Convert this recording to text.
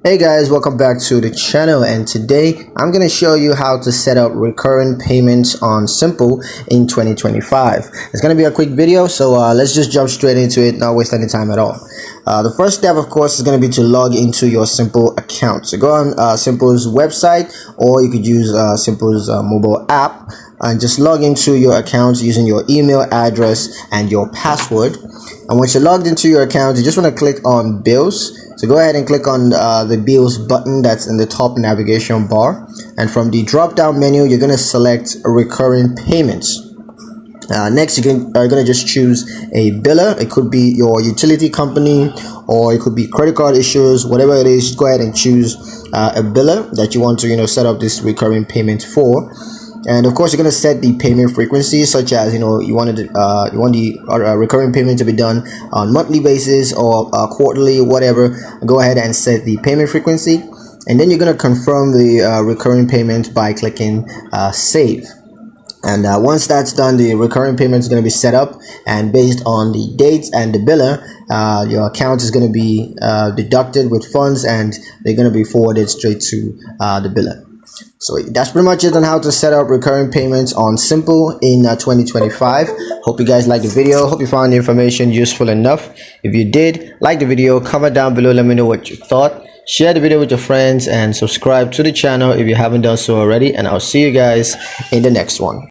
Hey guys, welcome back to the channel, and today I'm going to show you how to set up recurring payments on Simple in 2025. It's going to be a quick video, so let's just jump straight into it, not waste any time at all. The first step, of course, is going to be to log into your Simple account. So go on Simple's website, or you could use Simple's mobile app and just log into your account using your email address and your password. And once you're logged into your account, you just want to click on Bills. So go ahead and click on the Bills button that's in the top navigation bar, and from the drop down menu you're going to select recurring payments. Next are going to just choose a biller. It could be your utility company, or it could be credit card issuers, whatever it is. Go ahead and choose a biller that you want to set up this recurring payment for. And of course, you're going to set the payment frequency, such as you want the recurring payment to be done on monthly basis or quarterly, whatever. Go ahead and set the payment frequency, and then you're going to confirm the recurring payment by clicking save. And once that's done, the recurring payment is going to be set up, and based on the dates and the biller, your account is going to be deducted with funds, and they're going to be forwarded straight to the biller. So that's pretty much it on how to set up recurring payments on Simple in 2025. Hope you guys liked the video. Hope you found the information useful enough. If you did, like the video, comment down below, let me know what you thought. Share the video with your friends and subscribe to the channel if you haven't done so already. And I'll see you guys in the next one.